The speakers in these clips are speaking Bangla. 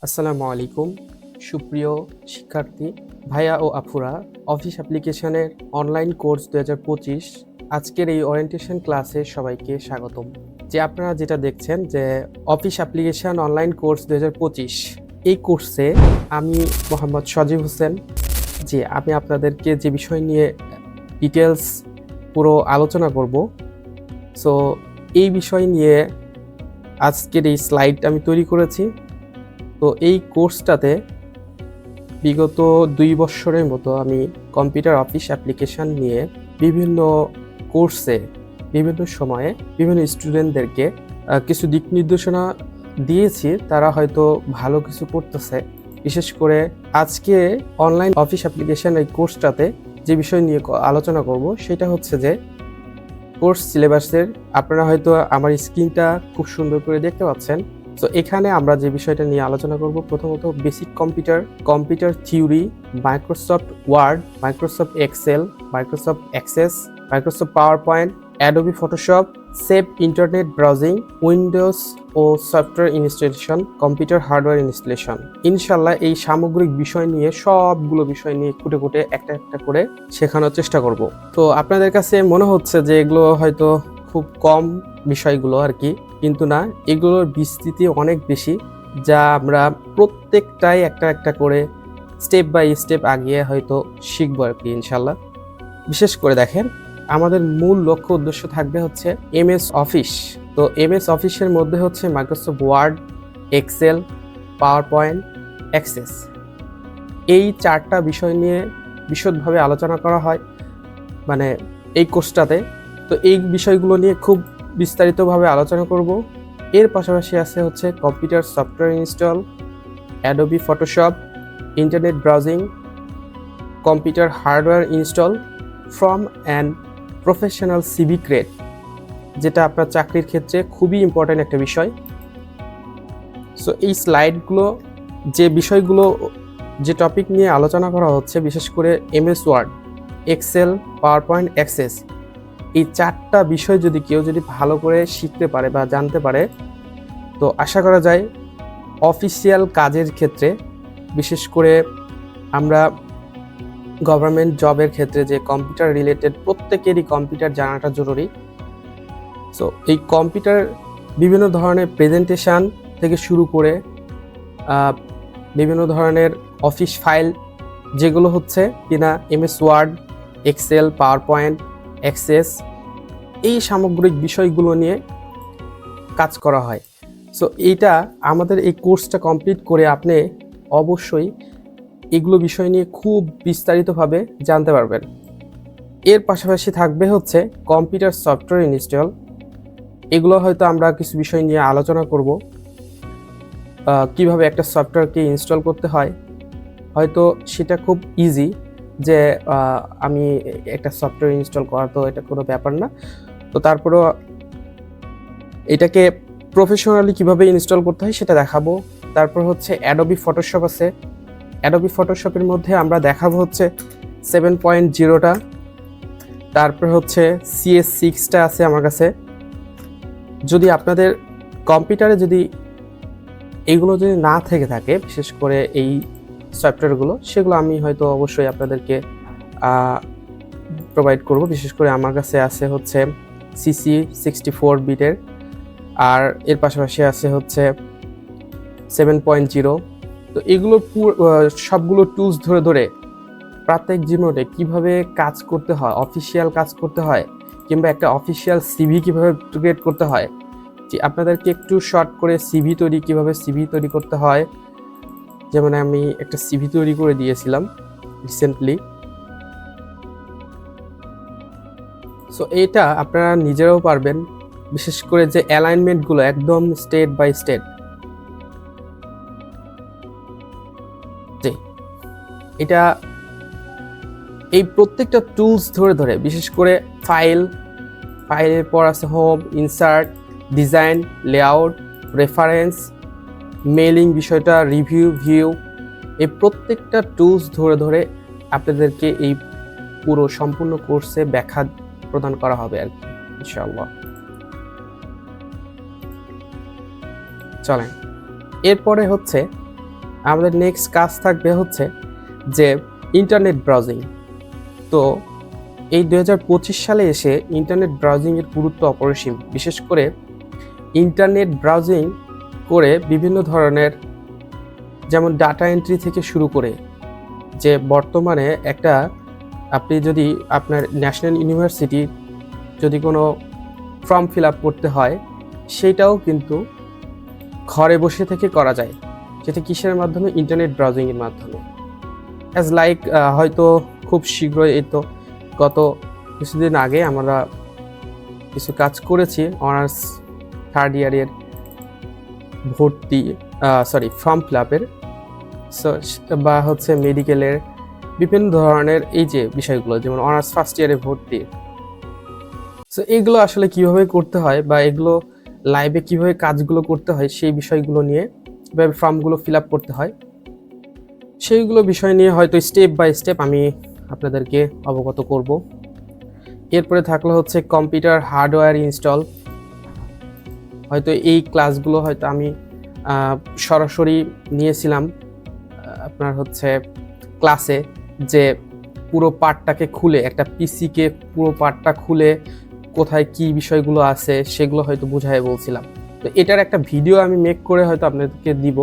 আসসালামু আলাইকুম সুপ্রিয় শিক্ষার্থী ভাইয়া ও আফুরা, অফিস অ্যাপ্লিকেশনের অনলাইন কোর্স 2025 আজকের এই ওরিয়েন্টেশন ক্লাসে সবাইকে স্বাগতম। আপনারা যেটা দেখছেন যে অফিস অ্যাপ্লিকেশন অনলাইন কোর্স 2025, এই কোর্সে আমি মোহাম্মদ সজীব হোসেন আমি আপনাদেরকে যে বিষয় নিয়ে ডিটেলস পুরো আলোচনা করব। সো এই বিষয় নিয়ে আজকের এই স্লাইড আমি তৈরি করেছি। তো এই কোর্সটাতে বিগত 2 বছরের মতো আমি কম্পিউটার অফিস অ্যাপ্লিকেশন নিয়ে বিভিন্ন কোর্সে বিভিন্ন সময়ে বিভিন্ন স্টুডেন্টদেরকে কিছু দিক নির্দেশনা দিয়েছি। তারা হয়তো ভালো কিছু করতেছে। বিশেষ করে আজকে অনলাইন অফিস অ্যাপ্লিকেশন এই কোর্সটাতে যে বিষয় নিয়ে আলোচনা করব সেটা হচ্ছে যে কোর্স সিলেবাসের। আপনারা হয়তো আমার স্ক্রিনটা খুব সুন্দর করে দেখতে পাচ্ছেন। তো এখানে আমরা যে বিষয়টা নিয়ে আলোচনা করব, প্রথমত basic computer theory, Microsoft Word, Microsoft Excel, Microsoft Access, Microsoft PowerPoint, Adobe Photoshop, safe internet browsing, Windows ও software installation, computer hardware installation. ইনশাল্লাহ এই সামগ্রিক বিষয় নিয়ে সবগুলো বিষয় নিয়ে খুঁটে খুঁটে একটা একটা করে শেখানোর চেষ্টা করব। তো আপনাদের কাছে মনে হচ্ছে যে এগুলো হয়তো খুব কম বিষয়গুলো আর কি, কিন্তু না, এগুলোর বিস্তৃতি অনেক বেশি, যা আমরা প্রত্যেকটাই একটা একটা করে স্টেপ বাই স্টেপ আগিয়ে হয়তো শিখবো আর কি ইনশাল্লাহ। বিশেষ করে দেখেন, আমাদের মূল লক্ষ্য উদ্দেশ্য থাকবে হচ্ছে এমএস অফিস। তো এমএস অফিসের মধ্যে হচ্ছে Microsoft Word, Excel, PowerPoint, Access, এই 4টা বিষয় নিয়ে বিশদভাবে আলোচনা করা হয় মানে এই কোর্সটাতে। তো এই বিষয়গুলো নিয়ে খুব বিস্তারিতভাবে আলোচনা করব। এর পাশাপাশি আছে হচ্ছে computer software install, Adobe Photoshop, internet browsing, computer hardware install from and professional CV create, যেটা আপনার চাকরির ক্ষেত্রে খুবই ইম্পর্ট্যান্ট একটা বিষয়। সো এই স্লাইডগুলো যে বিষয়গুলো যে টপিক নিয়ে আলোচনা করা হচ্ছে, বিশেষ করে MS Word, Excel, PowerPoint, Access, এই 4টা বিষয় যদি কেউ ভালো করে শিখতে পারে বা জানতে পারে, তো আশা করা যায় অফিসিয়াল কাজের ক্ষেত্রে, বিশেষ করে আমরা গভর্নমেন্ট জবের ক্ষেত্রে যে কম্পিউটার রিলেটেড, প্রত্যেকেরই কম্পিউটার জানাটা জরুরি। সো এই কম্পিউটার বিভিন্ন ধরনের প্রেজেন্টেশন থেকে শুরু করে বিভিন্ন ধরনের অফিস ফাইল, যেগুলো হচ্ছে কিনা MS Word, Excel, PowerPoint, Access, এই সামগ্রিক বিষয়গুলো নিয়ে কাজ করা হয়। সো এইটা আমাদের এই কোর্সটা কমপ্লিট করে আপনি অবশ্যই এগুলো বিষয় নিয়ে খুব বিস্তারিতভাবে জানতে পারবেন। এর পাশাপাশি থাকবে হচ্ছে কম্পিউটার সফটওয়্যার ইনস্টল। এগুলো হয়তো আমরা কিছু বিষয় নিয়ে আলোচনা করব, কিভাবে একটা সফটওয়্যারকে ইনস্টল করতে হয়। হয়তো সেটা খুব ইজি যে আমি একটা সফটওয়্যার ইনস্টল করা, তো এটা কোনো ব্যাপার না। তো তারপরেও এটাকে প্রফেশনালি কিভাবে ইনস্টল করতে হয় সেটা দেখাবো। তারপর হচ্ছে অ্যাডোবি ফটোশপ আছে। অ্যাডোবি ফটোশপের মধ্যে আমরা দেখাবো হচ্ছে 7.0টা, তারপর হচ্ছে CS6টা আছে আমার কাছে। যদি আপনাদের কম্পিউটারে এইগুলো যদি না থেকে থাকে, বিশেষ করে এই সফটওয়্যারগুলো, সেগুলো আমি হয়তো অবশ্যই আপনাদেরকে প্রোভাইড করব। বিশেষ করে আমার কাছে আছে হচ্ছে CC64 বিটের, আর এর পাশাপাশি আছে হচ্ছে 7.0। তো এগুলো সবগুলো টুলস ধরে ধরে প্রত্যেক জীবনে কিভাবে কাজ করতে হয়, অফিসিয়াল কাজ করতে হয়, কিংবা একটা অফিসিয়াল সিভি কিভাবে ক্রিয়েট করতে হয়, আপনাদেরকে একটু শর্ট করে কিভাবে সিভি তৈরি করতে হয়। যেমন আমি একটা সিভি তৈরি করে দিয়েছিলাম রিসেন্টলি। সো এটা আপনারা নিজেরাও পারবেন, বিশেষ করে যে অ্যালাইনমেন্টগুলো একদম স্টেট বাই স্টেট। এটা এই প্রত্যেকটা টুলস ধরে ধরে, বিশেষ করে ফাইলের পর আছে home, insert, design, layout, reference, mailing বিষয়টা, রিভিউ, ভিউ, এই প্রত্যেকটা টুলস ধরে ধরে আপনাদেরকে এই পুরো সম্পূর্ণ কোর্সে ব্যাখ্যা প্রদান করা হবে আর কি ইনশাআল্লাহ। চলেন, এরপরে হচ্ছে আমাদের নেক্সট কাজ থাকবে হচ্ছে যে ইন্টারনেট ব্রাউজিং। তো এই 2025 সালে এসে ইন্টারনেট ব্রাউজিংয়ের গুরুত্ব অপরিসীম। বিশেষ করে ইন্টারনেট ব্রাউজিং করে বিভিন্ন ধরনের, যেমন ডাটা এন্ট্রি থেকে শুরু করে, যে বর্তমানে আপনি যদি আপনার ন্যাশনাল ইউনিভার্সিটি যদি কোনো ফর্ম ফিল আপ করতে হয়, সেইটাও কিন্তু ঘরে বসে থেকে করা যায়। যেটা কিসের মাধ্যমে? ইন্টারনেট ব্রাউজিংয়ের মাধ্যমে। অ্যাজ লাইক হয়তো খুব শীঘ্রই, এই তো গত কিছুদিন আগে আমরা কিছু কাজ করেছি অনার্স থার্ড ইয়ারের ভর্তি, ফর্ম ফিল আপের, বা হচ্ছে মেডিকেলের বিভিন্ন ধরনের এই যে বিষয়গুলো, যেমন অনার্স ফার্স্ট ইয়ারে ভর্তি। সো এইগুলো আসলে কিভাবে করতে হয় বা এগুলো লাইভে কিভাবে কাজগুলো করতে হয়, সেই বিষয়গুলো নিয়ে, কিভাবে ফর্মগুলো ফিল আপ করতে হয়, সেইগুলো বিষয় নিয়ে হয়তো স্টেপ বাই স্টেপ আমি আপনাদেরকে অবগত করব। এরপরে থাকলো হচ্ছে কম্পিউটার হার্ডওয়্যার ইনস্টল। হয়তো এই ক্লাসগুলো হয়তো আমি সরাসরি নিয়েছিলাম আপনার হচ্ছে ক্লাসে, যে পুরো পার্টটাকে খুলে, একটা পিসিকে পুরো পার্টটা খুলে কোথায় কি বিষয়গুলো আছে সেগুলো হয়তো বুঝাই বলছিলাম। তো এটার একটা ভিডিও আমি মেক করে হয়তো আপনাদেরকে দিব,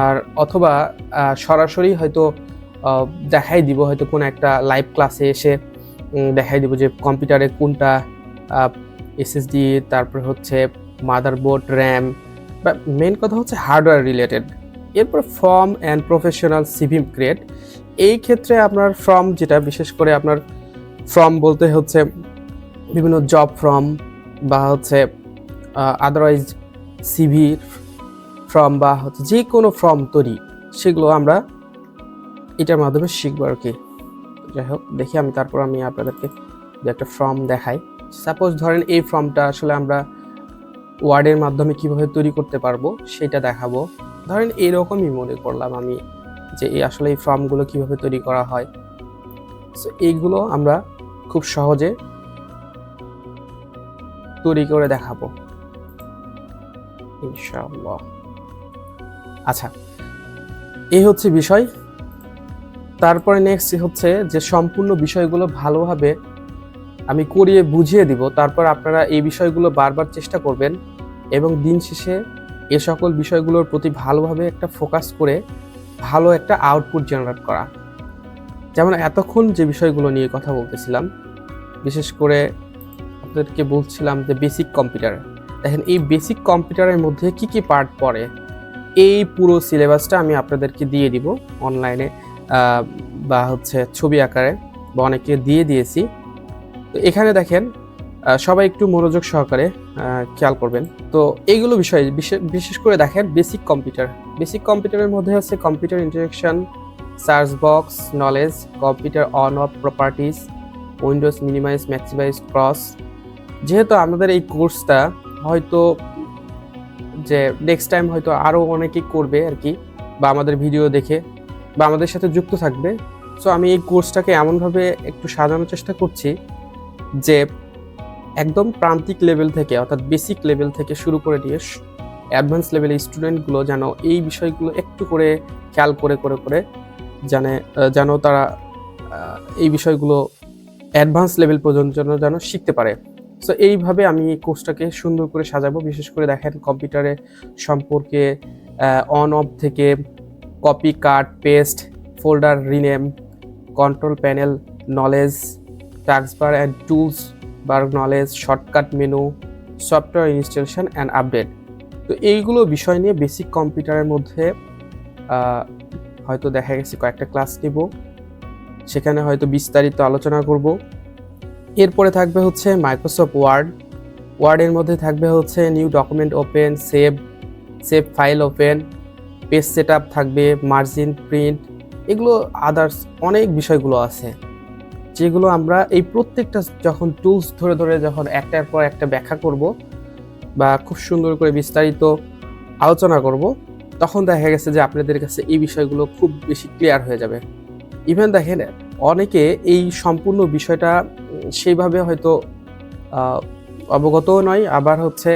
আর অথবা সরাসরি হয়তো দেখাই দিব, হয়তো কোনো একটা লাইভ ক্লাসে এসে দেখাই দিব যে কম্পিউটারে কোনটা এসএসডি, তারপর হচ্ছে মাদারবোর্ড, র্যাম, বা মেন কথা হচ্ছে হার্ডওয়্যার রিলেটেড। এরপর form and professional CV create. এই ক্ষেত্রে আপনার ফর্ম, যেটা বিশেষ করে আপনার ফর্ম বলতে হচ্ছে বিভিন্ন জব ফর্ম বা হচ্ছে আদারওয়াইজ সিভি ফর্ম বা হচ্ছে যে কোনো ফর্ম তৈরি, সেগুলো আমরা এটার মাধ্যমে শিখবো আর কি। যাই হোক, দেখি আমি আপনাদেরকে যে একটা ফর্ম দেখাই। সাপোজ ধরেন এই ফর্মটা আসলে আমরা ওয়ার্ডের মাধ্যমে কিভাবে তৈরি করতে পারবো সেটা দেখাবো। ধরেন এরকমই মনে করলাম আমি যে আসলে এই ফর্মগুলো কিভাবে তৈরি করা হয়। সো এইগুলো আমরা খুব সহজে তৈরি করে দেখাবো ইনশাআল্লাহ। আচ্ছা, এই হচ্ছে বিষয়। তারপরে নেক্সট হচ্ছে যে সম্পূর্ণ বিষয়গুলো ভালোভাবে আমি করিয়ে বুঝিয়ে দিব, তারপর আপনারা এই বিষয়গুলো বারবার চেষ্টা করবেন এবং দিন শেষে এ সকল বিষয়গুলোর প্রতি ভালোভাবে একটা ফোকাস করে ভালো একটা আউটপুট জেনারেট করা। যেমন এতক্ষণ যে বিষয়গুলো নিয়ে কথা বলতেছিলাম, বিশেষ করে আপনাদেরকে বলছিলাম যে বেসিক কম্পিউটার। দেখেন, এই বেসিক কম্পিউটারের মধ্যে কি কি পার্ট পড়ে, এই পুরো সিলেবাসটা আমি আপনাদেরকে দিয়ে দিব অনলাইনে বা হচ্ছে ছবি আকারে, বা অনেকে দিয়ে দিয়েছি। তো এখানে দেখেন, সবাই একটু মনোযোগ সহকারে খেয়াল করবেন। তো এইগুলো বিষয় বিশেষ করে দেখেন, বেসিক কম্পিউটারের মধ্যে আছে computer interaction, search box, knowledge, computer on off properties, Windows minimize, maximize, cross. যেহেতু আমাদের এই কোর্সটা হয়তো যে নেক্সট টাইম হয়তো আরও অনেকেই করবে আর কি, বা আমাদের ভিডিও দেখে বা আমাদের সাথে যুক্ত থাকবে। সো আমি এই কোর্সটাকে এমনভাবে একটু সাজানোর চেষ্টা করছি যে একদম প্রান্তিক লেভেল থেকে, অর্থাৎ বেসিক লেভেল থেকে শুরু করে নিয়ে অ্যাডভান্স লেভেলের স্টুডেন্টগুলো যেন এই বিষয়গুলো একটু করে খেয়াল করে করে করে যেন তারা এই বিষয়গুলো অ্যাডভান্স লেভেল পর্যন্ত যেন শিখতে পারে। সো এইভাবে আমি এই কোর্সটাকে সুন্দর করে সাজাবো। বিশেষ করে দেখেন, কম্পিউটারে সম্পর্কে অন অফ থেকে copy, cut, paste, folder rename, control panel, knowledge, taskbar and tools bar, knowledge, shortcut menu, software installation and update. তো এইগুলো বিষয় নিয়ে বেসিক কম্পিউটারের মধ্যে হয়তো দেখা গেছে কয়েকটা ক্লাস নিব, সেখানে হয়তো বিস্তারিত আলোচনা করব। এরপরে থাকবে হচ্ছে মাইক্রোসফট ওয়ার্ডের মধ্যে থাকবে হচ্ছে new document open, save file open, page set up থাকবে, মার্জিন, প্রিন্ট, এগুলো আদার্স অনেক বিষয়গুলো আছে, যেগুলো আমরা এই প্রত্যেকটা যখন টুলস ধরে ধরে যখন একটার পর একটা ব্যাখ্যা করব বা খুব সুন্দর করে বিস্তারিত আলোচনা করব, তখন দেখা গেছে যে আপনাদের কাছে এই বিষয়গুলো খুব বেশি ক্লিয়ার হয়ে যাবে। ইভেন দেখেন, অনেকে এই সম্পূর্ণ বিষয়টা সেইভাবে হয়তো অবগতও নয়, আবার হচ্ছে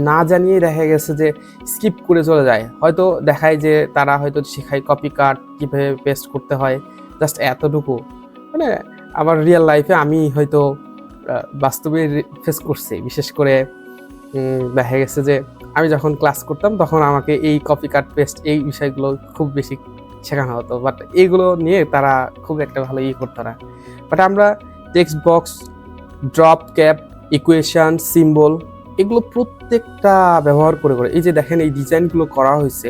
না জানিয়ে দেখা গেছে যে স্কিপ করে চলে যায়। হয়তো দেখায় যে তারা হয়তো শেখায় কপি কাট কীভাবে পেস্ট করতে হয়, জাস্ট এতটুকু। মানে আমার রিয়েল লাইফে আমি হয়তো বাস্তবে ফেস করছি। বিশেষ করে দেখা গেছে যে আমি যখন ক্লাস করতাম তখন আমাকে এই কপি কাট পেস্ট এই বিষয়গুলো খুব বেশি শেখানো হতো, বাট এইগুলো নিয়ে তারা খুব একটা ভালো করতো না। বাট আমরা text box, drop cap, equation, symbol এগুলো প্রত্যেকটা ব্যবহার করে এই যে দেখেন এই ডিজাইনগুলো করা হয়েছে,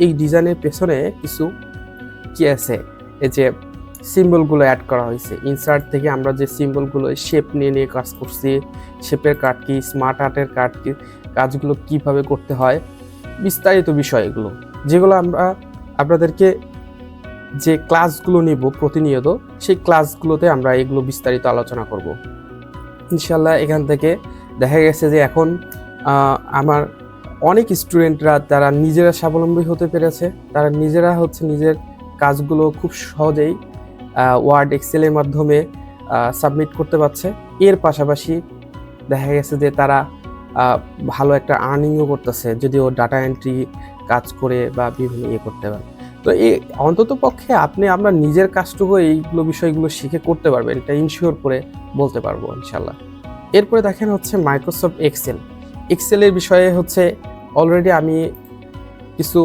এই ডিজাইনের পেছনে কিছু কি আছে, এই যে সিম্বলগুলো অ্যাড করা হয়েছে। ইনসার্ট থেকে আমরা যে সিম্বলগুলো শেপ নিয়ে কাজ করছি, শেপের কাট কি, স্মার্ট আর্টের কাট কি, কাজগুলো কিভাবে করতে হয়, বিস্তারিত বিষয় এগুলো, যেগুলো আমরা আপনাদেরকে যে ক্লাসগুলো নিব প্রতিনিয়ত, সেই ক্লাসগুলোতে আমরা এগুলো বিস্তারিত আলোচনা করব ইনশাল্লাহ। এখান থেকে দেখা গেছে যে এখন আমার অনেক স্টুডেন্টরা তারা নিজেরা স্বাবলম্বী হতে পেরেছে, তারা নিজেরা নিজের কাজগুলো খুব সহজেই ওয়ার্ড এক্সেলের মাধ্যমে সাবমিট করতে পারছে। এর পাশাপাশি দেখা গেছে যে তারা ভালো একটা আর্নিংও করতেছে, যদিও ডাটা এন্ট্রি কাজ করে বা বিভিন্ন করতে পারে। তো এই অন্তত পক্ষে আমরা নিজের কাজটুকু এইগুলো বিষয়গুলো শিখে করতে পারবেন, এটা ইনশিওর করে বলতে পারবো ইনশাল্লাহ। এরপরে দেখেন মাইক্রোসফট এক্সেলের বিষয়ে অলরেডি আমি কিছু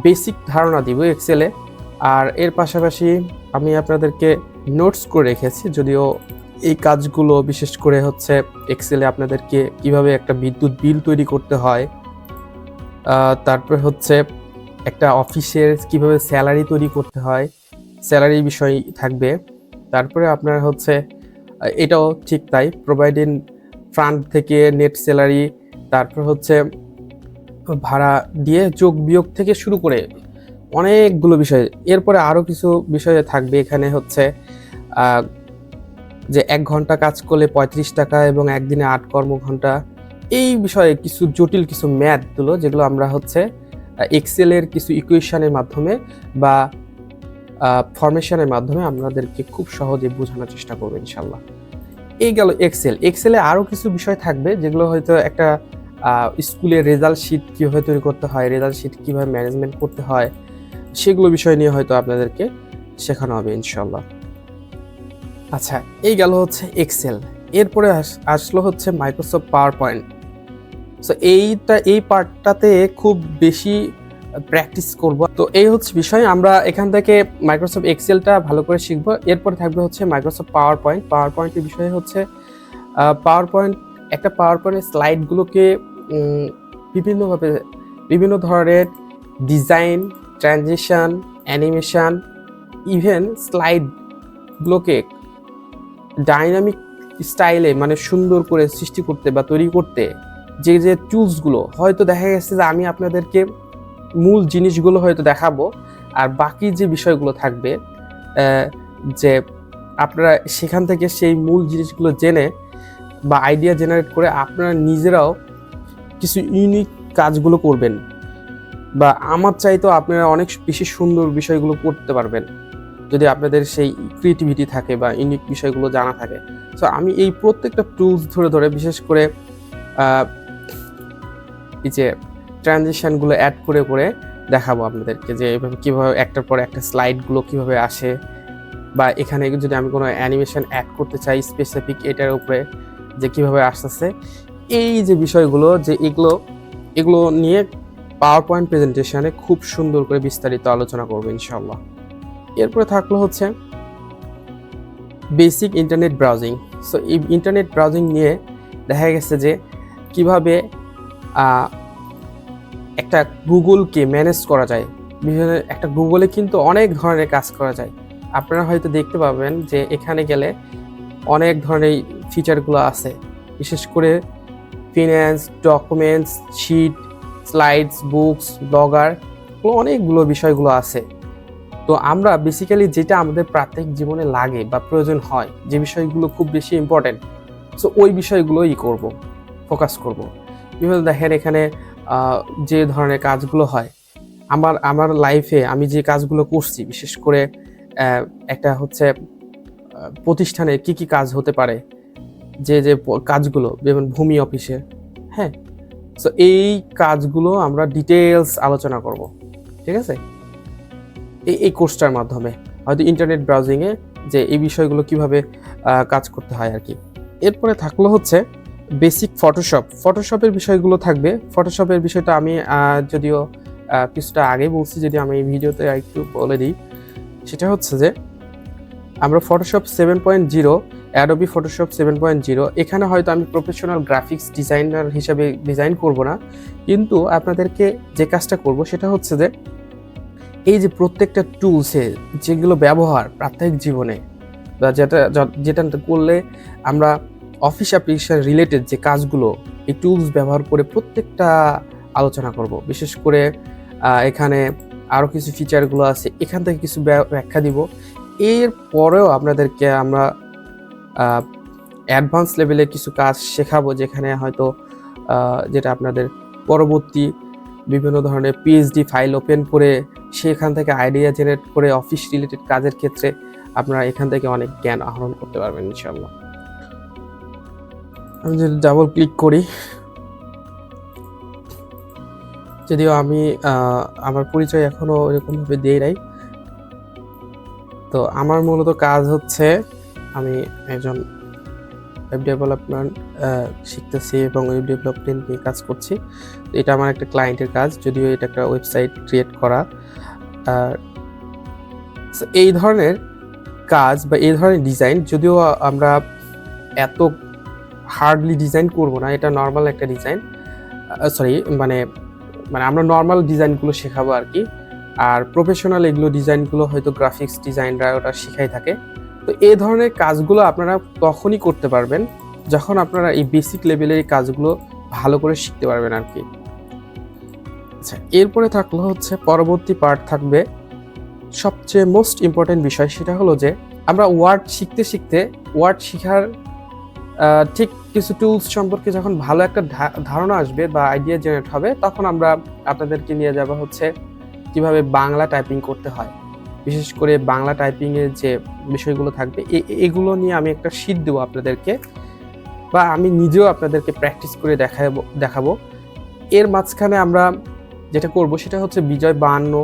বেসিক ধারণা দিব এক্সেলে, আর এর পাশাপাশি আমি আপনাদেরকে নোটস করে রেখেছি, যদিও এই কাজগুলো বিশেষ করে এক্সেলে আপনাদেরকে কিভাবে একটা বিদ্যুৎ বিল তৈরি করতে হয়, তারপরে একটা অফিসের কিভাবে স্যালারি তৈরি করতে হয়, স্যালারি বিষয় থাকবে। তারপরে আপনার এটাও ঠিক তাই, প্রোভাইডেড ফান্ড থেকে নেট স্যালারি, তারপর ভাড়া দিয়ে যোগ বিয়োগ থেকে শুরু করে অনেকগুলো বিষয়। এরপরে আরও কিছু বিষয় থাকবে এখানে, যে 1 ঘন্টা কাজ করলে 35 টাকা এবং একদিনে 8 কর্মঘণ্টা, এই বিষয়ে কিছু জটিল কিছু ম্যাথগুলো, যেগুলো আমরা এক্সেলের কিছু ইকুয়েশনের মাধ্যমে বা ফরমেশনের মাধ্যমে আপনাদেরকে খুব সহজে বোঝানোর চেষ্টা করবো ইনশাল্লাহ। এই গেল এক্সেলে আরও কিছু বিষয় থাকবে, যেগুলো হয়তো একটা স্কুলের রেজাল্ট শিট কীভাবে তৈরি করতে হয়, রেজাল্ট শিট কীভাবে ম্যানেজমেন্ট করতে হয়, সেগুলো বিষয় নিয়ে হয়তো আপনাদেরকে শেখানো হবে ইনশাল্লাহ। আচ্ছা, এই গেল এক্সেল। এরপরে আসলো মাইক্রোসফট পাওয়ার পয়েন্ট। সো এই পার্টটাতে খুব বেশি প্র্যাকটিস করব। তো এই বিষয়, আমরা এখান থেকে মাইক্রোসফট এক্সেলটা ভালো করে শিখবো। এরপরে থাকবে মাইক্রোসফট পাওয়ার পয়েন্টের বিষয়ে পাওয়ার পয়েন্টের স্লাইডগুলোকে বিভিন্নভাবে বিভিন্ন ধরনের ডিজাইন, ট্রানজিশন, অ্যানিমেশন, ইভেন স্লাইডগুলোকে ডাইনামিক স্টাইলে মানে সুন্দর করে সৃষ্টি করতে বা তৈরি করতে যে টুলসগুলো, হয়তো দেখা গেছে যে আমি আপনাদেরকে মূল জিনিসগুলো হয়তো দেখাবো, আর বাকি যে বিষয়গুলো থাকবে যে আপনারা সেখান থেকে সেই মূল জিনিসগুলো জেনে বা আইডিয়া জেনারেট করে আপনারা নিজেরাও কিছু ইউনিক কাজগুলো করবেন, বা আমার চাইতেও আপনারা অনেক বেশি সুন্দর বিষয়গুলো করতে পারবেন যদি আপনাদের সেই ক্রিয়েটিভিটি থাকে বা ইউনিক বিষয়গুলো জানা থাকে। সো আমি এই প্রত্যেকটা টুলস ধরে বিশেষ করে এই যে ট্রানজিশনগুলো অ্যাড করে দেখাবো আপনাদেরকে, যে এভাবে কীভাবে একটার পর একটা স্লাইডগুলো কীভাবে আসে, বা এখানে যদি আমি কোনো অ্যানিমেশন অ্যাড করতে চাই স্পেসিফিক এটার উপরে যে কীভাবে আসতেছে, এই যে বিষয়গুলো, যে এগুলো নিয়ে পাওয়ার পয়েন্ট প্রেজেন্টেশনে খুব সুন্দর করে বিস্তারিত আলোচনা করবো ইনশাল্লাহ। এরপরে থাকলো বেসিক ইন্টারনেট ব্রাউজিং। সো এই ইন্টারনেট ব্রাউজিং নিয়ে দেখা গেছে যে কিভাবে একটা গুগলকে ম্যানেজ করা যায়। বিভিন্ন একটা গুগলে কিন্তু অনেক ধরনের কাজ করা যায়। আপনারা হয়তো দেখতে পাবেন যে এখানে গেলে অনেক ধরনের ফিচারগুলো আছে, বিশেষ করে finance, documents, sheet, slides, books, Blogger, অনেকগুলো বিষয়গুলো আছে। তো আমরা বেসিক্যালি যেটা আমাদের প্রাত্যহিক জীবনে লাগে বা প্রয়োজন হয়, যে বিষয়গুলো খুব বেশি ইম্পর্টেন্ট, সো ওই বিষয়গুলোই ফোকাস করব। বিভিন্ন দেখেন এখানে যে ধরনের কাজগুলো হয় আমার লাইফে, আমি যে কাজগুলো করছি, বিশেষ করে একটা প্রতিষ্ঠানে কি কাজ হতে পারে, যে কাজগুলো, যেমন ভূমি অফিসে, হ্যাঁ, সো এই কাজগুলো আমরা ডিটেলস আলোচনা করব, ঠিক আছে, এই কোর্সটার মাধ্যমে, হয়তো ইন্টারনেট ব্রাউজিংয়ে যে এই বিষয়গুলো কিভাবে কাজ করতে হয় আর কি। এরপরে থাকলো হচ্ছে বেসিক ফটোশপের বিষয়গুলো থাকবে। ফটোশপের বিষয়টা আমি যদিও কিছুটা আগে বলছি, যদি আমি এই ভিডিওতে একটু বলে দিই, সেটা হচ্ছে যে আমরা ফটোশপ 7.0, অ্যাডোবি ফটোশপ 7.0, এখানে হয়তো আমি প্রফেশনাল গ্রাফিক্স ডিজাইনার হিসেবে ডিজাইন করব না, কিন্তু আপনাদেরকে যে কাজটা করব সেটা হচ্ছে যে এই যে প্রত্যেকটা টুলসে যেগুলো ব্যবহার প্রাত্যহিক জীবনে, বা যেটা করলে আমরা অফিস অ্যাপ্লিকেশন রিলেটেড যে কাজগুলো, এই টুলস ব্যবহার করে প্রত্যেকটা আলোচনা করব। বিশেষ করে এখানে আরও কিছু ফিচারগুলো আছে, এখান থেকে কিছু ব্যাখ্যা দিব। এর পরেও আপনাদেরকে আমরা অ্যাডভান্স লেভেলে কিছু কাজ শেখাবো, যেখানে হয়তো যেটা আপনাদের পরবর্তী বিভিন্ন ধরনের পিএইচডি ফাইল ওপেন করে সেখান থেকে আইডিয়া জেনারেট করে অফিস রিলেটেড কাজের ক্ষেত্রে আপনারা এখান থেকে অনেক জ্ঞান আহরণ করতে পারবেন ইনশাআল্লাহ। আমি যদি ডাবল ক্লিক করি, যদিও আমি আমার পরিচয় এখনো এরকমভাবে দিই নাই, তো আমার মূলত কাজ হচ্ছে আমি একজন ওয়েব ডেভেলপমেন্ট শিখতেছি এবং ওয়েব ডেভেলপমেন্ট নিয়ে কাজ করছি। এটা আমার একটা ক্লায়েন্টের কাজ, যদিও এটা একটা ওয়েবসাইট ক্রিয়েট করা। এই ধরনের কাজ বা এই ধরনের ডিজাইন, যদিও আমরা এত হার্ডলি ডিজাইন করব না, এটা নর্মাল একটা ডিজাইন, মানে আমরা নর্মাল ডিজাইনগুলো শেখাবো আর কি। আর প্রফেশনাল এগুলো ডিজাইনগুলো হয়তো গ্রাফিক্স ডিজাইনরা ওটা শিখাই থাকে। তো এই ধরনের কাজগুলো আপনারা তখনই করতে পারবেন যখন আপনারা এই বেসিক লেভেলের এই কাজগুলো ভালো করে শিখতে পারবেন আর কি। আচ্ছা, এরপরে থাকলো হচ্ছে পরবর্তী পার্ট থাকবে সবচেয়ে মোস্ট ইম্পর্টেন্ট বিষয়, সেটা হলো যে আমরা ওয়ার্ড শিখতে শিখতে ওয়ার্ড শেখার ঠিক কিছু টুলস সম্পর্কে যখন ভালো একটা ধারণা আসবে বা আইডিয়া জেনারেট হবে, তখন আমরা আপনাদেরকে নিয়ে যাব হচ্ছে কিভাবে বাংলা টাইপিং করতে হয়। বিশেষ করে বাংলা টাইপিংয়ের যে বিষয়গুলো থাকবে এগুলো নিয়ে আমি একটা শীট দেবো আপনাদেরকে, বা আমি নিজেও আপনাদেরকে প্র্যাকটিস করে দেখাবো। এর মাঝখানে আমরা যেটা করব সেটা হচ্ছে বিজয় 52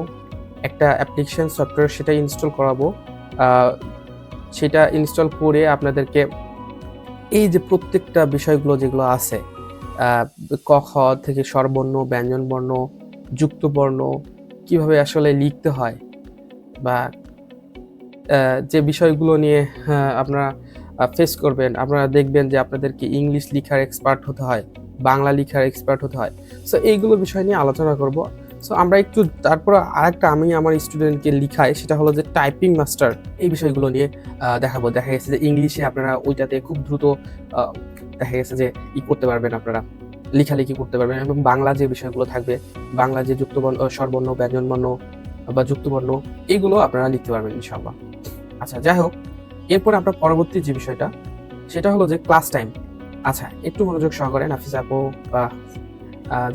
একটা অ্যাপ্লিকেশন সফটওয়্যার, সেটা ইনস্টল করাবো। সেটা ইনস্টল করে আপনাদেরকে এই যে প্রত্যেকটা বিষয়গুলো যেগুলো আছে, ক খ থেকে স্বরবর্ণ, ব্যঞ্জনবর্ণ, যুক্তবর্ণ কিভাবে আসলে লিখতে হয়, বা যে বিষয়গুলো নিয়ে আপনারা ফেস করবেন, আপনারা দেখবেন যে আপনাদেরকে ইংলিশ লেখার এক্সপার্ট হতে হয়, বাংলা লেখার এক্সপার্ট হতে হয়। সো এইগুলো বিষয় নিয়ে আলোচনা করব। সো আমরা একটু তারপর আরেকটা আমি আমার স্টুডেন্টকে লিখাই, সেটা হলো যে টাইপিং মাস্টার, এই বিষয়গুলো নিয়ে দেখাবো। দেখা গেছে যে ইংলিশে আপনারা ওইটাতে খুব দ্রুত দেখা গেছে যে করতে পারবেন, আপনারা লেখালেখি করতে পারবেন, এবং বাংলা যে বিষয়গুলো থাকবে, বাংলা যে যুক্তবর্ণ, স্বরবর্ণ, ব্যঞ্জনবর্ণ বা যুক্তবর্ণ, এগুলো আপনারা লিখতে পারবেন ইনশাআল্লাহ। আচ্ছা, যাই হোক, এরপর আমরা পরবর্তী যে বিষয়টা সেটা হলো যে ক্লাস টাইম। আচ্ছা, একটু মনোযোগ সহকারে নাফিস আপু বা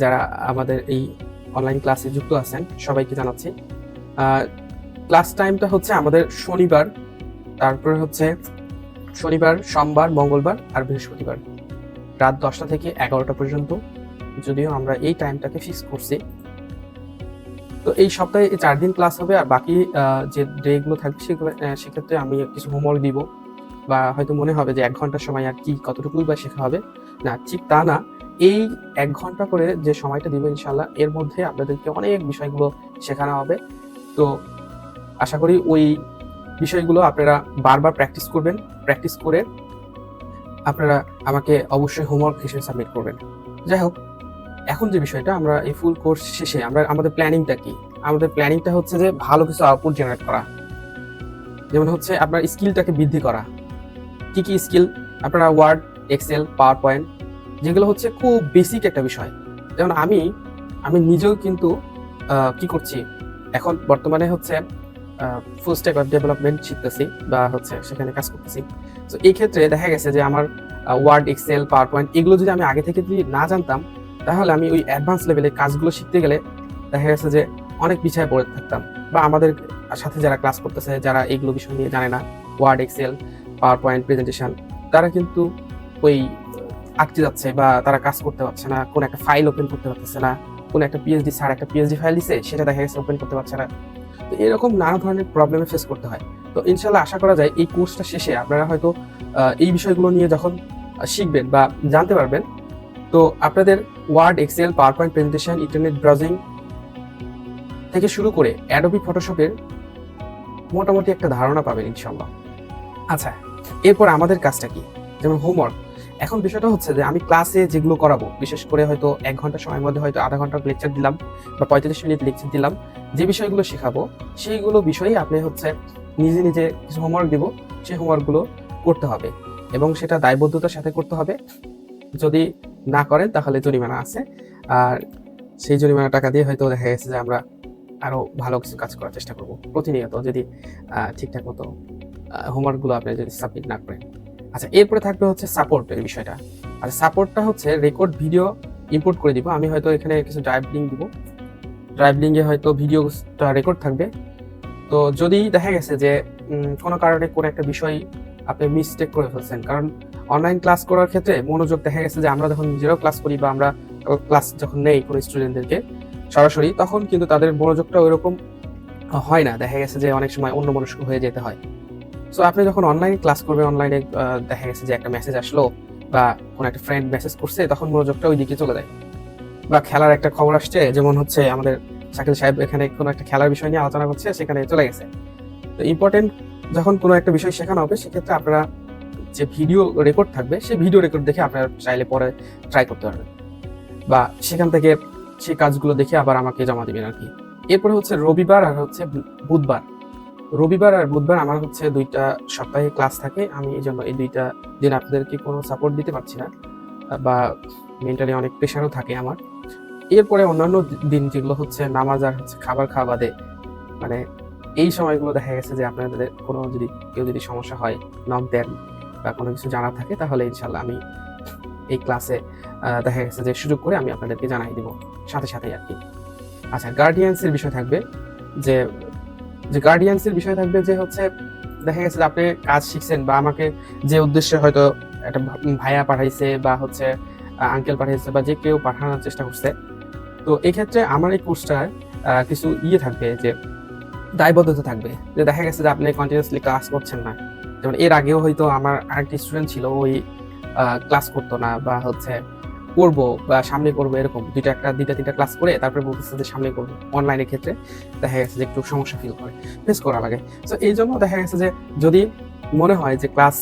যারা আমাদের এই অনলাইন ক্লাসে যুক্ত আছেন সবাইকে জানাচ্ছি। ক্লাস টাইমটা হচ্ছে আমাদের শনিবার, তারপরে হচ্ছে শনিবার, সোমবার, মঙ্গলবার আর বৃহস্পতিবার রাত 10টা থেকে 11টা পর্যন্ত, যদিও আমরা এই টাইমটাকে ফিক্স করছি। তো এই সপ্তাহে 4 দিন ক্লাস হবে, আর বাকি যে ডেগুলো থাকবে সেক্ষেত্রে আমি কিছু হোমওয়ার্ক দিব, বা হয়তো মনে হবে যে 1 ঘন্টার সময় আর কি কতটুকুই বা শেখা হবে। না, ঠিক তা না, এই 1 ঘন্টা করে যে সময়টা দিব ইনশাল্লাহ, এর মধ্যে আপনাদেরকে অনেক বিষয়গুলো শেখানো হবে। তো আশা করি ওই বিষয়গুলো আপনারা বারবার প্র্যাকটিস করবেন, প্র্যাকটিস করে আপনারা আমাকে অবশ্যই হোমওয়ার্ক হিসেবে সাবমিট করবেন। যাই হোক, এখন যে বিষয়টা, আমরা এই ফুল কোর্স শেষে আমাদের প্ল্যানিংটা কি? আমাদের প্ল্যানিংটা হচ্ছে যে ভালো কিছু আউটপুট জেনারেট করা, যেমন হচ্ছে আপনার স্কিলটাকে বৃদ্ধি করা। কি কি স্কিল? আপনারা ওয়ার্ড, এক্সেল, পাওয়ার পয়েন্ট, যেগুলো হচ্ছে খুব বেসিক একটা বিষয়। যেমন আমি নিজেও কিন্তু কি করছি এখন বর্তমানে হচ্ছে ফুল স্ট্যাক ওয়েব ডেভেলপমেন্ট শিখতেছি, বা হচ্ছে সেখানে কাজ করতেছি। তো এই ক্ষেত্রে দেখা গেছে যে আমার ওয়ার্ড, এক্সেল, পাওয়ার পয়েন্ট এগুলো যদি আমি আগে থেকে যদি না জানতাম, তাহলে আমি ওই অ্যাডভান্স লেভেলের কাজগুলো শিখতে গেলে দেখা গেছে যে অনেক পিছিয়ে পড়ে থাকতাম। বা আমাদের সাথে যারা ক্লাস করতেছে, যারা এইগুলো বিষয় নিয়ে জানে না, Word, Excel, PowerPoint, presentation, তারা কিন্তু ওই আটকে যাচ্ছে বা তারা কাজ করতে পারছে না, কোন একটা ফাইল ওপেন করতে পারতেছে না, কোন একটা পিএইচডি স্যার একটা পিএইচডি ফাইল দিছে সেটা দেখা গেছে ওপেন করতে পারছে না। তো এরকম নানা ধরনের প্রবলেমে ফেস করতে হয়। তো ইনশাআল্লাহ আশা করা যায় এই কোর্সটা শেষে আপনারা হয়তো এই বিষয়গুলো নিয়ে যখন শিখবেন বা জানতে পারবেন, তো আপনাদের Word, Excel, PowerPoint presentation, internet browsing থেকে শুরু করে অ্যাডোবি ফটোশপের মোটামুটি একটা ধারণা পাবেন ইনশাআল্লাহ। আচ্ছা, এরপর আমাদের কাজটা কি? যেমন হোমওয়ার্ক। এখন বিষয়টা হচ্ছে যে আমি ক্লাসে যেগুলো করাবো, বিশেষ করে হয়তো ১ ঘন্টা সময়ের মধ্যে হয়তো আধা ঘন্টার লেকচার দিলাম বা ৪৫ মিনিট লেকচার দিলাম। যে বিষয়গুলো শেখাবো সেইগুলো বিষয়েই আপনি হচ্ছে নিজে, নিজে কিছু হোমওয়ার্ক দিব। সেই হোমওয়ার্কগুলো করতে হবে এবং সেটা দায়বদ্ধতার সাথে করতে হবে। যদি না করেন তাহলে জরিমানা আছে। আর সেই জরিমানা টাকা দিয়ে হয়তো দেখা গেছে যে আমরা আরো ভালো কিছু কাজ করার চেষ্টা করব। প্রতিনিয়ত যদি ঠিকঠাক মতো হোমওয়ার্কগুলো আপনি যদি সাবমিট না করেন। আচ্ছা, এরপরে থাকবে হচ্ছে সাপোর্টের বিষয়টা। আর সাপোর্টটা হচ্ছে রেকর্ড ভিডিও ইম্পোর্ট করে দিব। আমি হয়তো এখানে কিছু ড্রাইভ লিঙ্ক দিব। ড্রাইভ লিঙ্কে হয়তো ভিডিওটা রেকর্ড থাকবে। তো যদি দেখা গেছে যে কোনো কারণে কোনো একটা বিষয় আপনি মিস্টেক করে ফেলছেন, কারণ অনলাইন ক্লাস করার ক্ষেত্রে মনোযোগ দেখা গেছে যে আমরা যখন নিজেরাও ক্লাস করি বা আমরা ক্লাস যখন নেই কোনো স্টুডেন্টদেরকে সরাসরি, তখন কিন্তু তাদের মনোযোগটা ওইরকম হয় না। দেখা গেছে যে অনেক সময় অন্যমনস্ক হয়ে যেতে হয়। সো আপনি যখন অনলাইনে ক্লাস করবেন, অনলাইনে দেখা গেছে যে একটা মেসেজ আসলো বা কোনো একটা ফ্রেন্ড মেসেজ করছে, তখন মনোযোগটা ওই দিকে চলে যায়। বা খেলার একটা খবর আসছে, যেমন হচ্ছে আমাদের শাকিল সাহেব এখানে কোনো একটা খেলার বিষয় নিয়ে আলোচনা করছে, সেখানে চলে গেছে। তো ইম্পর্টেন্ট যখন কোনো একটা বিষয় শেখানো হবে, সেক্ষেত্রে আপনারা যে ভিডিও রেকর্ড থাকবে সেই ভিডিও রেকর্ড দেখে আপনারা চাইলে পরে ট্রাই করতে পারবেন বা সেখান থেকে সেই কাজগুলো দেখে আবার আমাকে জমা দিবেন আর কি। এরপরে হচ্ছে রবিবার আর হচ্ছে বুধবার। রবিবার আর বুধবার আমার হচ্ছে ২টা সপ্তাহে ক্লাস থাকে। আমি এই জন্য এই ২টা দিন আপনাদেরকে কোনো সাপোর্ট দিতে পারছি না বা মেন্টালি অনেক প্রেশারও থাকে আমার। এরপরে অন্যান্য দিন যেগুলো হচ্ছে নামাজ আর হচ্ছে খাবার খাওয়া বাদে, মানে এই সময়গুলো দেখা গেছে যে আপনাদের কোনো কেউ যদি সমস্যা হয়, নক দেন বা কোনো কিছু জানার থাকে, তাহলে ইনশাল্লাহ আমি এই ক্লাসে দেখা গেছে যে সুযোগ করে আমি আপনাদেরকে জানাই দিব সাথে সাথেই আর কি। আচ্ছা, গার্ডিয়ানসের বিষয় থাকবে যে গার্ডিয়ানসের বিষয় থাকবে যে হচ্ছে দেখা গেছে যে আপনি কাজ শিখছেন বা আমাকে যে উদ্দেশ্যে হয়তো একটা ভাইয়া পাঠাইছে বা হচ্ছে আঙ্কেল পাঠাইছে বা যে কেউ পাঠানোর চেষ্টা করছে, তো এই ক্ষেত্রে আমার এই কোর্সটার কিছু থাকবে যে দায়বদ্ধতা থাকবে। যে দেখা গেছে যে আপনি কন্টিনিউয়াসলি ক্লাস করছেন না। যেমন এর আগেও হয়তো আমার আরেকটি স্টুডেন্ট ছিল, ওই ক্লাস করতো না বা হচ্ছে করবো বা সামনে করবো এরকম ২টা ৩টা ক্লাস করে তারপরে বলতেছে যে সামনে করবো। অনলাইনের ক্ষেত্রে দেখা গেছে যে একটু সমস্যা ফেস করা লাগে। সো এই জন্য দেখা গেছে যে যদি মনে হয় যে ক্লাস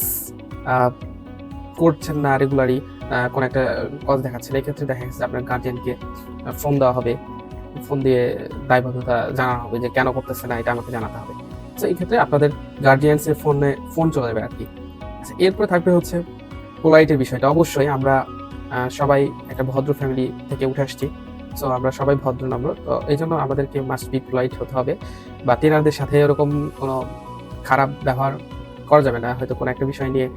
করছেন না রেগুলারলি, কোনো একটা কজ দেখাচ্ছেন, এই ক্ষেত্রে দেখা গেছে আপনার গার্জিয়ানকে ফোন দেওয়া হবে। ফোন দিয়ে দায়বদ্ধতা জানানো হবে যে কেন করতেছে না, এটা আমাকে জানাতে হবে। সো এই ক্ষেত্রে আপনাদের গার্ডিয়ানসের ফোন চলে যাবে আর কি। আচ্ছা, এরপরে থাকবে হচ্ছে পোলাইটের বিষয়টা। অবশ্যই আমরা সবাই একটা ভদ্র ফ্যামিলি থেকে উঠে আসছি। সো আমরা সবাই ভদ্রনম্র। তো এই জন্য আমাদেরকে মাস্ট বি পোলাইট হতে হবে বা তেনাদের সাথে এরকম কোনো খারাপ ব্যবহার করা যাবে না। হয়তো কোনো একটা বিষয় নিয়ে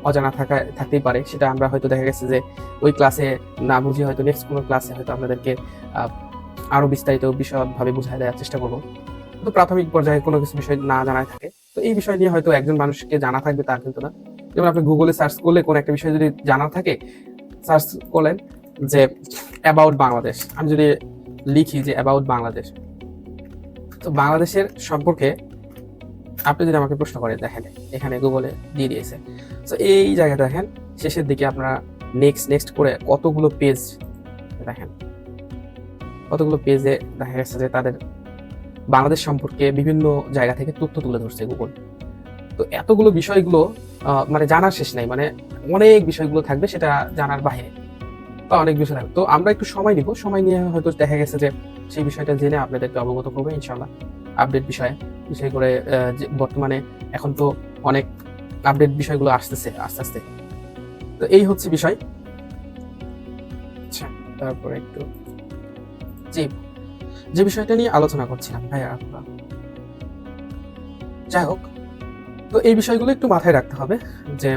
অজানা থাকতেই পারে, সেটা আমরা হয়তো দেখা গেছে যে ওই ক্লাসে না বুঝে হয়তো নেক্সট কোনো ক্লাসে হয়তো আপনাদেরকে আরো বিস্তারিত বিশদভাবে বুঝায় দেওয়ার চেষ্টা করবো। তো প্রাথমিক পর্যায়ে কোনো কিছু বিষয় না জানাই থাকে, তো এই বিষয় নিয়ে হয়তো একজন মানুষকে জানা থাকবে তা কিন্তু না। যেমন আপনি গুগলে সার্চ করলে কোনো একটা বিষয় যদি জানা থাকে, সার্চ করলেন যে অ্যাবাউট বাংলাদেশ, আমি যদি লিখি যে অ্যাবাউট বাংলাদেশ, তো বাংলাদেশের সম্পর্কে আপনি যদি আমাকে প্রশ্ন করেন, দেখেন এখানে গুগলে দিয়ে দিয়েছে। তো এই জায়গাটা দেখেন শেষের দিকে আপনারা নেক্সট করে কতগুলো পেজ দেখেন, কতগুলো পেজে দেখা গেছে যে তাদের বাংলাদেশ সম্পর্কে বিভিন্ন জায়গা থেকে তথ্য তুলে ধরছে গুগল। তো এতগুলো বিষয়গুলো মানে জানার শেষ নাই, মানে অনেক বিষয়গুলো থাকবে সেটা জানার বাইরে বা অনেক বিষয় থাকবে। তো আমরা একটু সময় নিব, সময় নিয়ে হয়তো দেখা গেছে যে সেই বিষয়টা জেনে আপনাদেরকে অবগত করবো ইনশাল্লাহ আপডেট বিষয় করে। বর্তমানে এখন তো অনেক আপডেট বিষয়গুলো আসতেছে আস্তে আস্তে। তো এই হচ্ছে বিষয়। আচ্ছা, তারপরে একটু যে বিষয়টা নিয়ে আলোচনা করছিলাম ভাইয়া আপনারা, যাই হোক, তো এই বিষয়গুলো একটু মাথায় রাখতে হবে যে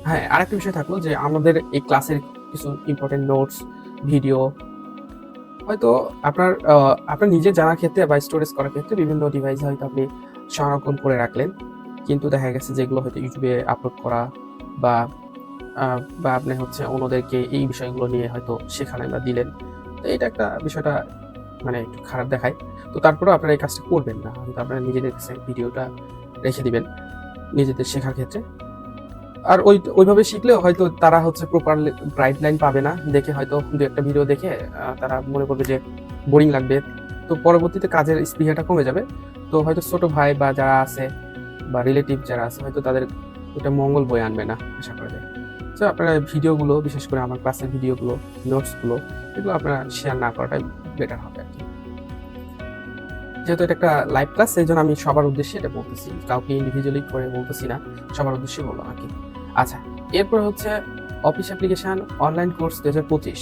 হ্যাঁ, আরেকটা বিষয় থাকলো যে আমাদের এই ক্লাসের কিছু ইম্পর্টেন্ট নোটস, ভিডিও হয়তো আপনার নিজের জানার ক্ষেত্রে বা স্টোরেজ করার ক্ষেত্রে বিভিন্ন ডিভাইসে হয়তো আপনি সংরক্ষণ করে রাখলেন, কিন্তু দেখা গেছে যেগুলো হয়তো ইউটিউবে আপলোড করা বা বা আপনি হচ্ছে অন্যদেরকে এই বিষয়গুলো নিয়ে হয়তো শেখালেন বা দিলেন। তো এটা একটা বিষয়টা মানে একটু খারাপ দেখায়। তো তারপরেও আপনারা এই কাজটা করবেন না। হয়তো আপনারা নিজেদের কাছে ভিডিওটা রেখে দিবেন নিজেদের শেখার ক্ষেত্রে। আর ওইভাবে শিখলেও হয়তো তারা হচ্ছে প্রপারলি গাইডলাইন পাবে না। দেখে হয়তো ২-১ টা ভিডিও দেখে তারা মনে করবে যে বোরিং লাগবে। তো পরবর্তীতে কাজের স্পৃহাটা কমে যাবে। তো হয়তো ছোট ভাই বা যারা আছে বা রিলেটিভ যারা আছে হয়তো তাদের ওটা মঙ্গল বয়ে আনবে না আশা করা যায়। সো আপনারা ভিডিওগুলো বিশেষ করে আমার ক্লাসের ভিডিওগুলো, নোটসগুলো এগুলো আপনারা শেয়ার না করাটাই বেটার হবে আরকি। যেহেতু এটা একটা লাইভ ক্লাস সেইজন্য আমি সবার উদ্দেশ্যে এটা বলতেছি। কাউকে ইন্ডিভিজুয়ালি করে বলতেছি না। সবার উদ্দেশ্যে বললাম আরকি। আচ্ছা, এরপর হচ্ছে office application online course ২০২৫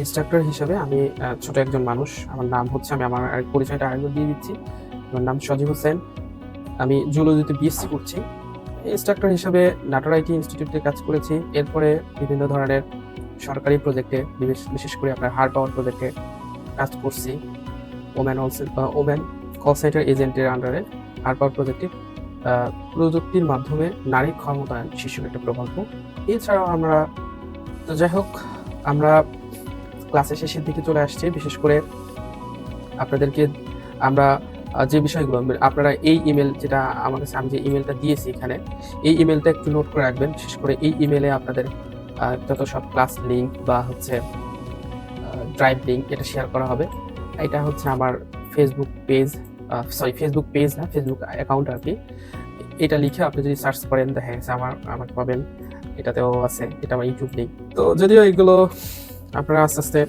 instructor হিসেবে আমি ছোট একজন মানুষ। আমার নাম হচ্ছে আমি আমার পরিচয়টা আরেকবার দিয়ে দিচ্ছি। আমার নাম সজীব হোসেন। আমি জুলজিতে বিএসসি করছি। ইন্সট্রাক্টর হিসেবে নাটোর আইটি ইনস্টিটিউটে কাজ করেছি। এরপরে বিভিন্ন ধরনের সরকারি প্রজেক্টে বিশেষ করে আপনার হার পাওয়ার প্রজেক্টে কাজ করছি। ওম্যান কল সেন্টার এজেন্টের আন্ডারে হার পাওয়ার প্রজেক্টে প্রযুক্তির মাধ্যমে নারী ক্ষমতায়ন শীর্ষক একটা প্রকল্প। এছাড়াও আমরা তো যাই হোক আমরা ক্লাসের শেষের দিকে চলে আসছি। বিশেষ করে আপনাদেরকে আমরা যে বিষয়গুলো আপনারা এই ইমেল যেটা আমার কাছে আমি যে ইমেলটা দিয়েছি এখানে, এই ইমেলটা একটু নোট করে রাখবেন। বিশেষ করে এই ইমেলে আপনাদের যত সব ক্লাস লিঙ্ক বা হচ্ছে ড্রাইভ লিঙ্ক এটা শেয়ার করা হবে। এটা হচ্ছে আমার ফেসবুক পেজ ফেসবুক পেজ না, ফেসবুক অ্যাকাউন্ট আরকি। এটা লিখে আপনি যদি সার্চ করেন দেখা গেছে আমাকে পাবেন। এটাতেও আছে। এটা আমার ইউটিউব লিঙ্ক। তো যদিও এগুলো আপনারা আস্তে, আস্তে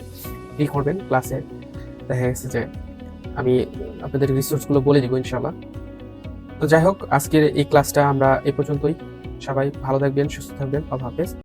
করবেন ক্লাসে। দেখা গেছে যে আমি আপনাদের রিসোর্সগুলো বলে দিব ইনশাআল্লাহ। তো যাই হোক আজকের এই ক্লাসটা আমরা এ পর্যন্তই। সবাই ভালো থাকবেন, সুস্থ থাকবেন। আল্লাহ হাফেজ।